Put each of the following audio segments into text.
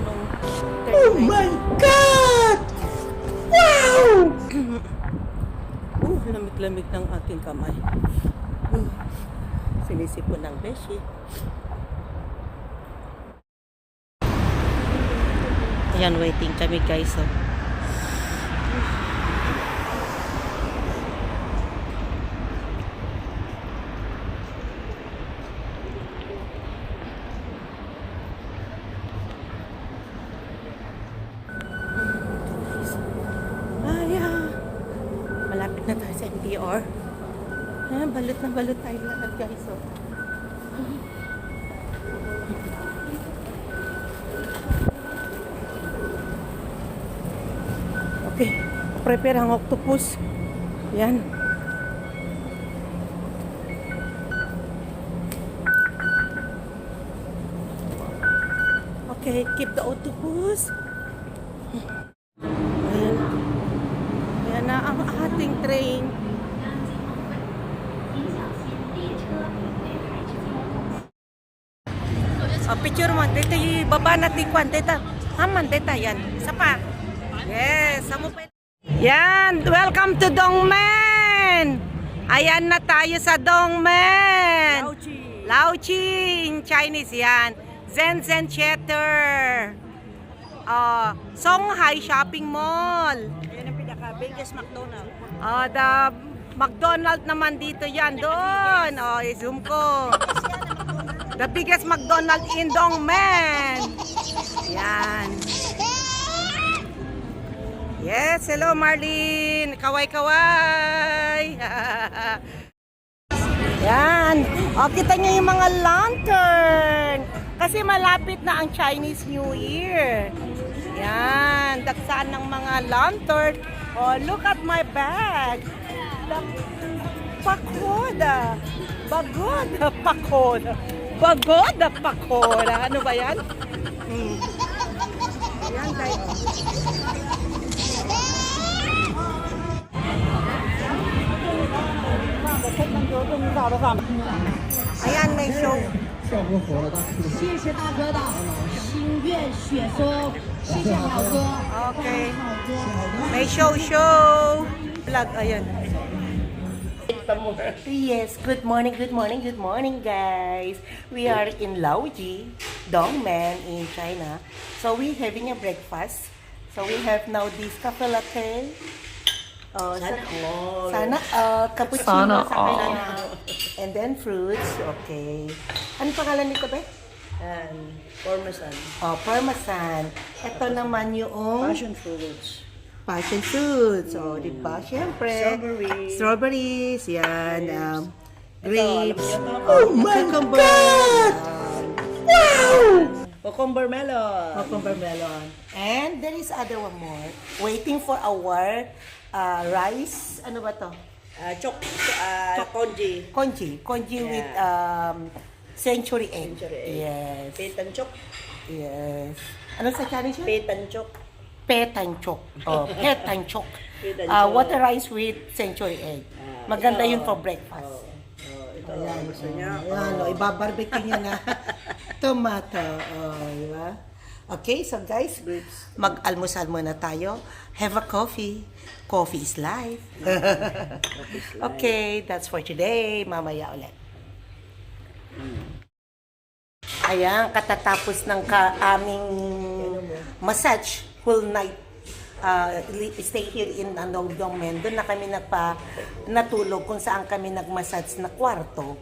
nung Oh my God! Wow! lamig-lamig ng aking kamay. Sinisipon ng beshi. Ayan, waiting kami guys. Oh. Malapit na tayo sa MTR. Balot na balot tayo lahat guys. Oh. Okay, prepare ang octopus. Yan. Okay, keep the octopus. Ayan. Ayan na ang ating train. Picture mo. Dito yung baba natin kwan. Dito. Haman, dito. Yan. Isa pa. Yes. Yan. Welcome to Dongmen. Ayan na tayo sa Dongmen. Laochi in Chinese. Yan. Zen Theater. Songhai Shopping Mall. Ayan ang pinaka-biggest McDonald's. The McDonald's naman dito yan. Doon. I-zoom ko. The biggest McDonald's in Dongmen. Yan. Yes, hello Marlene. Kaway-kaway. Yan. Kita nyo yung mga lantern. Kasi malapit na ang Chinese New Year. Yan. Daksaan ng mga lantern. Look at my bag. Pakoda. Bagoda pakoda. Bagoda pakoda. Ano ba yan? Yan guys. Ayan, may show. 谢谢大哥的心愿雪松，谢谢好哥。 Okay. May show. Vlog, ayan. Yes, good morning, guys. We are in Laoji, Dongmen in China. So we having a breakfast. So we have now this cafe latte. Sana cappuccino sa kanya. And then fruits. Okay. Ano pangalan nito ba? Parmesan. Parmesan. Ito naman yung Passion fruits. passion fruits. So, di ba? Siyempre. Strawberries. Yan. Grapes. Oh my God! Wow! Cucumber melon. Cucumber melon. And there is other one more. Waiting for our rice. Ano ba to? Congee. Congee with century egg. Yes. Petanchok. Yes. Ano sa Chinese yun? Petanchok. Petanchok. Petanchok. Water rice with century egg. Maganda yun for breakfast. Ito, gusto niya. Ayan, ibabarbecue niya na tomato. Di ba? Okay, so guys, mag-almusal muna tayo. Have a coffee. Coffee is life. Okay, that's for today. Mamaya ulit. Ayan, katatapos ng aming massage whole night. Stay here in Dongmen. Doon na kami natulog kung saan kami nagmassage na kwarto.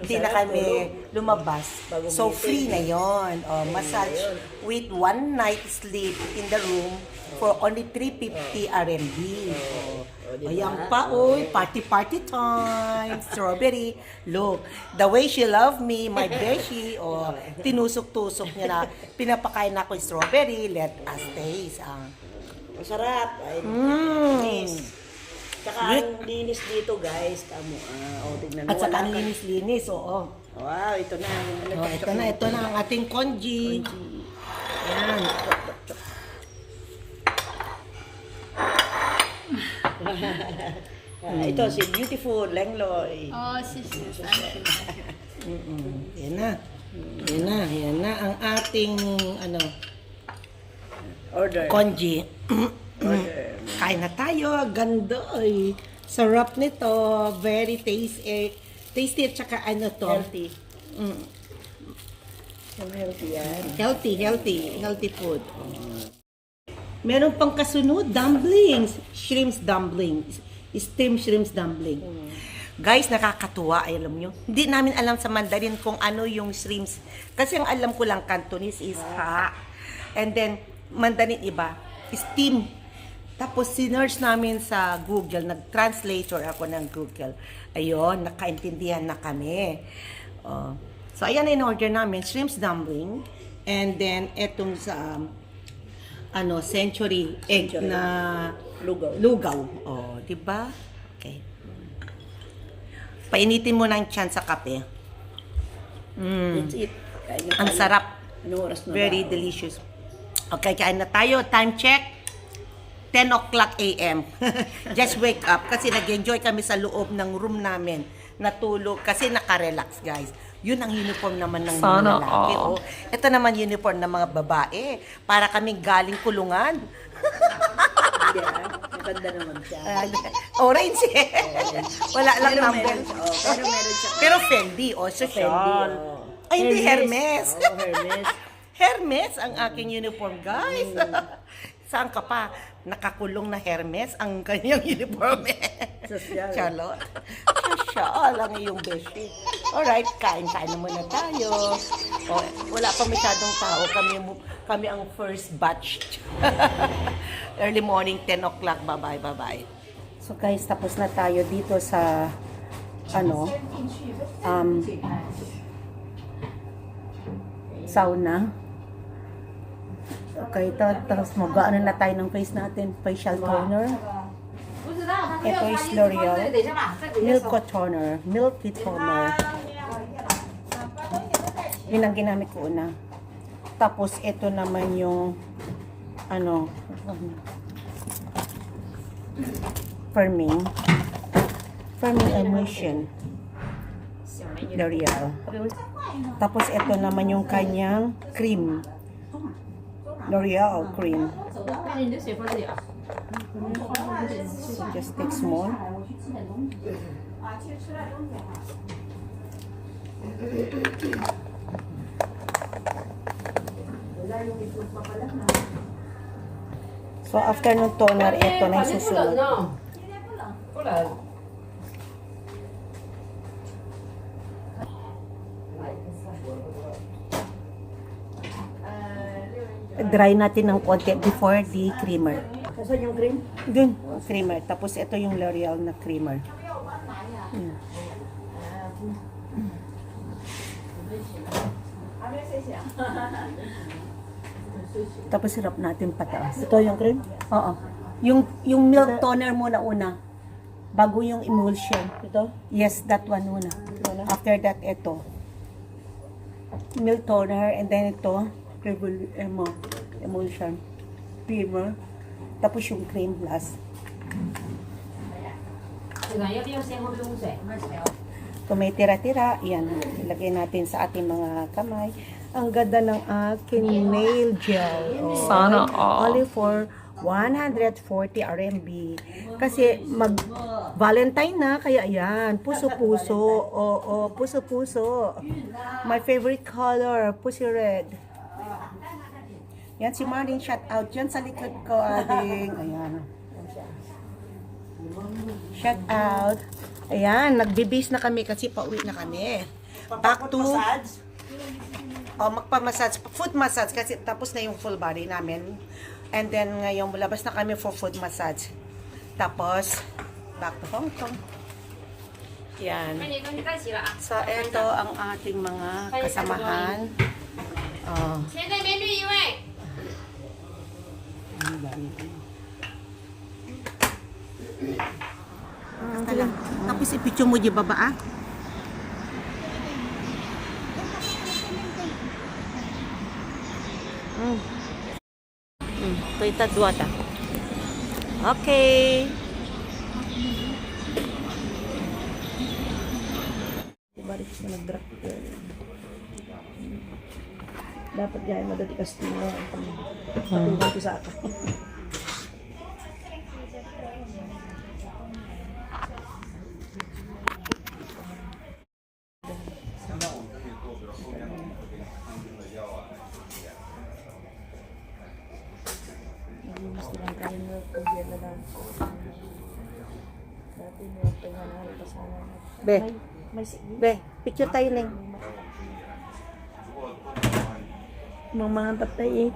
Hindi na kami lumabas. So free na yon. Massage with one night sleep in the room for only 350 RMB. Ayan pa, party time, strawberry. Look, the way she love me, my beshi, tinusok-tusok niya na, pinapakain ako yung strawberry, let us taste. Masarap. Tsaka ang linis dito guys. Tamo. Tignan mo. At saka ang linis-linis, oo. Wow, ito na. Ito na ang ating congee. Ayan. Ito si Beautiful Lengloy. 谢谢，三十。 Yan na ang ating Order. Konji. Order. Kain na tayo. Ganda. Ay. Sarap nito. Very tasty. Tasty at saka ano to. Healthy. Mm. Healthy yan. Healthy food. Meron pang kasunod, dumplings. Shrimps dumplings. Steamed shrimps dumpling. Guys, nakakatuwa, ay alam nyo. Hindi namin alam sa Mandarin kung ano yung shrimps. Kasi ang alam ko lang, Cantonese is ha. And then, Mandarin iba, steam. Tapos, sinerge namin sa Google, nag-translator ako ng Google. Ayun, nakaintindihan na kami. Oh. So, ayan na in-order namin, shrimps dumpling. And then, etong sa, century egg Century. na Lugaw. Oh, di ba? Okay. Painitin mo ng tiyan sa kape. That's it. Kain na Ang tayo. sarap. Anong oras na Very ba? delicious. Okay, kain na tayo. Time check. 10 o'clock a.m. Just wake up. Kasi nag-enjoy kami sa loob ng room namin. Natulog. Kasi naka-relax, guys. Yun ang uniform naman ng mga lalaki. Oh. Ito naman uniform ng mga babae. Para kaming galing kulungan. Hindi ah. Maganda naman siya. Orange eh. Wala lang Pero number. meron siya. Oh, pero meron siya. Pero Fendi, social. Fendi, oh. Ay, hindi Hermes. Oh, Hermes. Hermes ang aking uniform, guys. Saan ka pa? Nakakulong na Hermes ang kanyang uniform. Social. Charlotte. Social ang iyong beshi. Alright, kain na muna tayo. Oh, wala pa masyadong tao. Kami ang first batch. Early morning, 10 o'clock. Bye-bye. So guys, tapos na tayo dito sa sauna. Okay, tapos mag-ano na tayo ng face natin, facial toner. Ito is L'Oreal Milky Toner. Yun ang ginamit ko una. Tapos ito naman yung firming emulsion. L'Oreal. Tapos ito naman yung kanyang cream. L'Oreal cream. Just take small. So after ng toner, ito na yung susunod. Dry natin ng konti before the creamer. Saan yung cream? Dun, creamer. Tapos ito yung L'Oreal na creamer. Tapos sirap natin pataas. Ito yung cream? Oo. Yung milk toner muna una. Bago yung emulsion. Ito? Yes, that one muna. After that, ito. Milk toner, and then ito, emulsion. Creamer. Tapos yung cream last. Kung may tira-tira, yan. Ilagay natin sa ating mga kamay. Ang ganda ng aking nail gel. Oh, Sana all. Only for 140 RMB. Kasi mag-Valentine na, kaya yan. Puso-puso. Oo, puso-puso. My favorite color, pussy red. Yan, si Marlene, shout out dyan sa likod ko, ading. Ayan. Shout out. Ayan, nagbe-base na kami kasi pauwi na kami. Back to magpa-massage, foot massage kasi tapos na yung full body namin. And then ngayon labas na kami for foot massage. Tapos back to Hong Kong. Yan. So ito ang ating mga kasamahan. Oh. Tapos ipicture mo di baba ah. Ito duwata. Okay. Balik mo nag-drop. Dapat gaya mo dati Castillo ang patungan ko sa akin. Gusto lang tayo na pag-yan na lang. Dati mo ang pangalan pa sana. Be, May sige. be, picture tayo Neng. Mga tayo eh.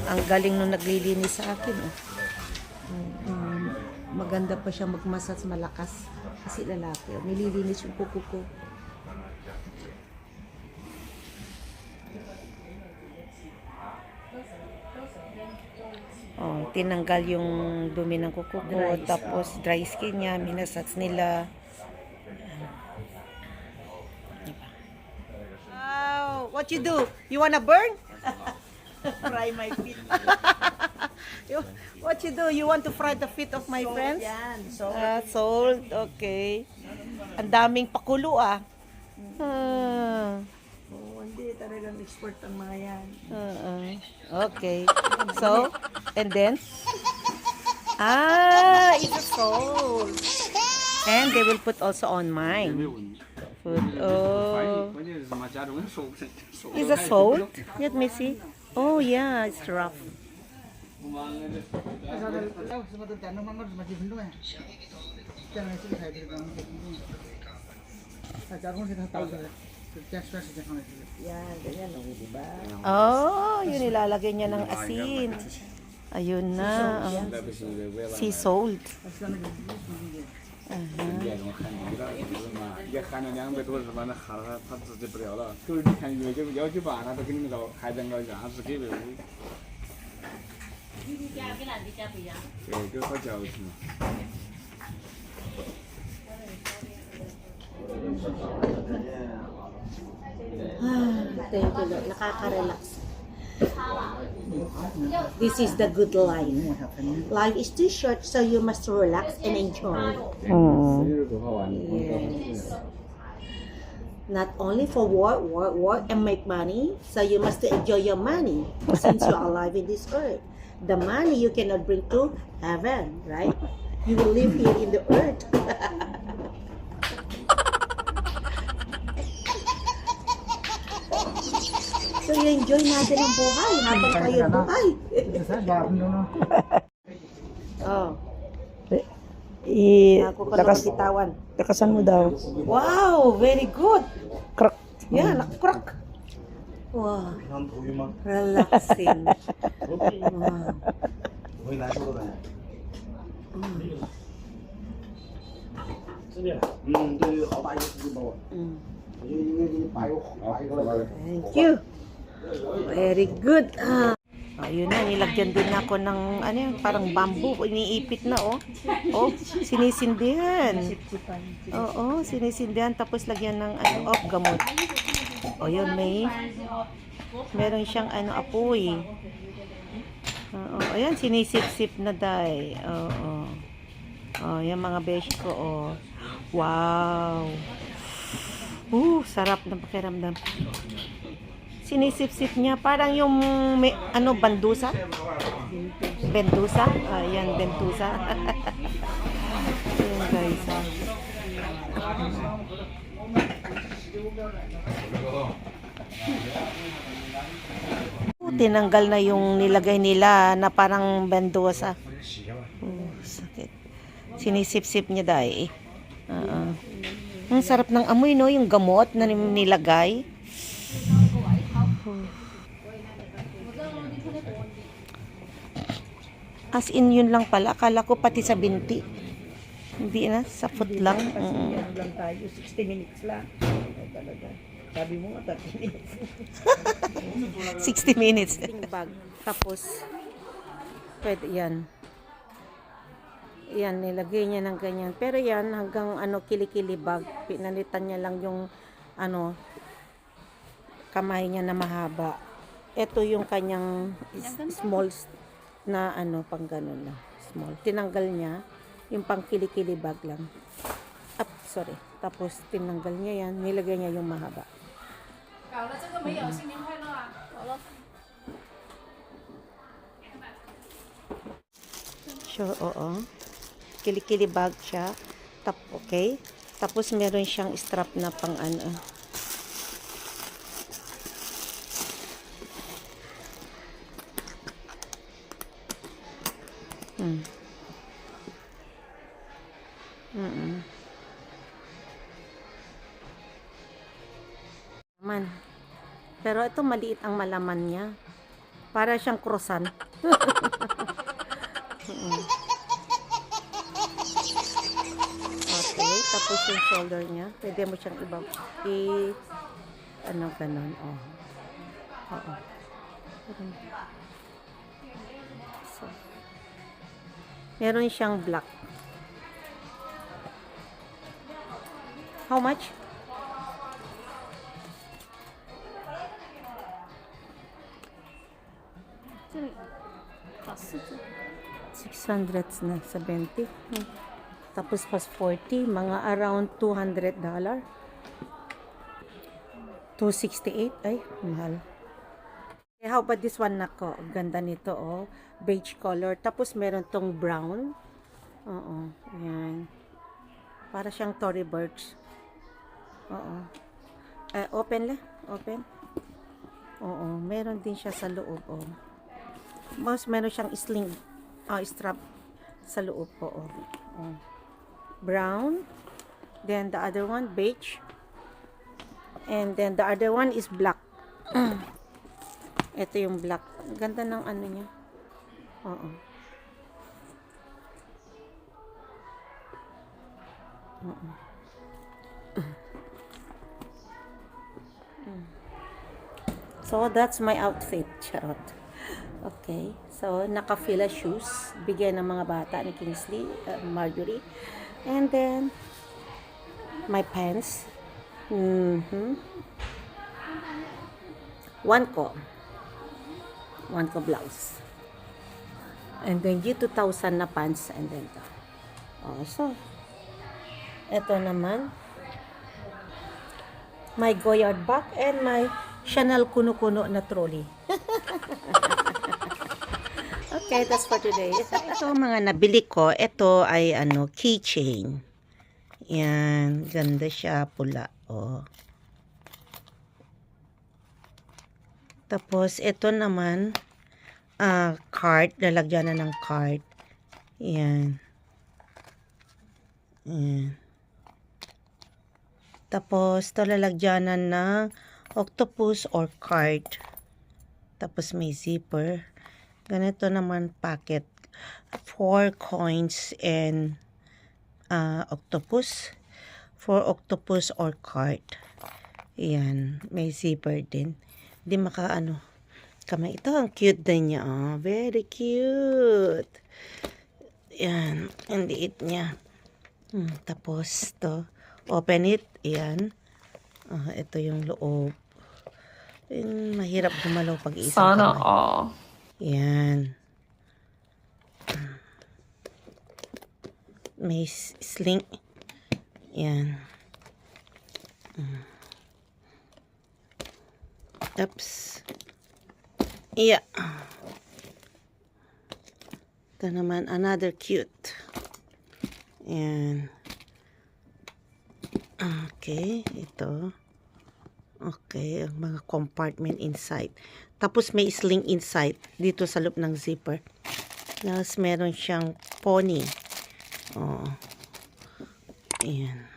Ang galing nung naglilinis sa akin. Oh. Maganda pa siya magmasas malakas. Kasi lalaki. Oh. Nililinis yung kuko ko. Oh, tinanggal yung dumi ng kuko ko. Tapos dry skin niya. Minasats nila. Wow! What you do? You wanna burn? Fry my feet. What you do? You want to fry the feet of my friends? Yan. So, Salt. Okay. Ang daming pakulo ah. hindi talagang expert ang mga yan. Okay. So, and then? It's a salt. And they will put also on mine. Food. Oh. 关键是什么？加重手 Is a salt? Let me see. Oh yeah, it's rough. Yan, ganyan, no, di ba? Oh, yun ilalagay niya ng asin. Ayun na. Sea salt. 眼中看腻了，就是嘛，也喊了200多日吧，那喊了他自己不了了。狗儿你看198，他都给你们找还在个样式给了。对，给好矫情。 Thank you, Lord. Nakaka-relax. This is the good life. Life is too short, so you must relax and enjoy. Yes. Not only for work and make money, so you must enjoy your money since you are alive in this earth. The money you cannot bring to heaven, right? You will live here in the earth. So, enjoy natin ang buhay habang tayo buhay. Oh, ako ka lang bitawan. Lakasan mo daw. Wow, very good. Crack. Yeah, nakakrak. Wow, relaxing. Wow. Thank you. Very good. Ayun na, nilagyan din ako ng ano yan, parang bamboo. Iniipit na oh. Oh, sinisindihan. Oo, sinisindihan tapos lagyan ng ano, gamot. O yun, meron siyang ano, apoy. Oo, ayan, sinisip-sip na day. Oo. Oh, yung mga besh ko, oh. Wow. Sarap ng pakiramdam. Sinisip-sip niya, parang yung ano, bandusa? Bentusa? Ayan, bentusa. Ayan, guys. Tinanggal na yung nilagay nila na parang bendosa. Sakit. Sinisip-sip niya dahil. Ang sarap ng amoy, no? Yung gamot na nilagay. As in, yun lang pala. Akala ko pati sa binti. Hindi na, sa foot lang. Kasi yan lang tayo, 60 minutes lang. Ay, talaga. Sabi mo nga, 30 minutes. 60 minutes. Bag. Tapos, pwede yan. Yan, nilagay niya ng ganyan. Pero yan, hanggang ano, kilikili bag. Pinalitan niya lang yung, ano, kamay niya na mahaba. ito yung kanyang small na ano, pang ganun lang. Small. Tinanggal niya. Yung pang kilikili bag lang. Sorry. Tapos, tinanggal niya yan. Nilagay niya yung mahaba. So, oo. Kilikili bag siya. Okay. Tapos, meron siyang strap na pang ano. Man. Pero ito maliit ang malaman niya. Para siyang croissant. Okay, tapos yung shoulder niya, pwede mo siyang ano ganon, oh. Oo. So, meron siyang black. How much? $600 na, 70. Tapos pas 40, mga around $200. 268, ay, mahal. Okay, how about this one nako? Ganda nito, oh. Beige color. Tapos meron tong brown. Oo, ayan. Para siyang Tory Burch. Oo. Open lang. Open. Oo, meron din siya sa loob, oh. Mas meron siyang sling, strap sa loob po, oh. Oh. Brown. Then the other one, beige. And then the other one is black. Ito yung black. Ganda ng ano niya. Oo. Oo. So, that's my outfit. Charot. Okay. So, naka-fila shoes. Bigyan ng mga bata ni Kingsley, Marjorie. And then, my pants. One ko blouse. And then, G2000 na pants. And then, so, ito naman, my Goyard bag and my Chanel kuno-kuno na trolley. Okay, that's for today. Ito mga nabili ko, ito ay keychain. Yan, ganda siya, pula. Oh. Tapos ito naman card, lalagyan na ng card. Yan. Yan. Tapos ito lalagyanan ng octopus or card. Tapos may zipper. Ganito naman packet. 4 coins and octopus. 4 octopus or card. Yan. May zipper din. Hindi kamay. Ito ang cute din niya. Oh, very cute. Yan. Ang liit niya. Tapos to. Open it. Yan. Ito yung loob. Mahirap gumalaw pag isang Sana kamay. all. Yan. May sling. Yan. Oops. Yeah. Ito naman, another cute. Yan. Okay, ito. Okay, ang mga compartment inside. Tapos may sling inside dito sa loob ng zipper. Tapos meron siyang pony. Oh. Ayan.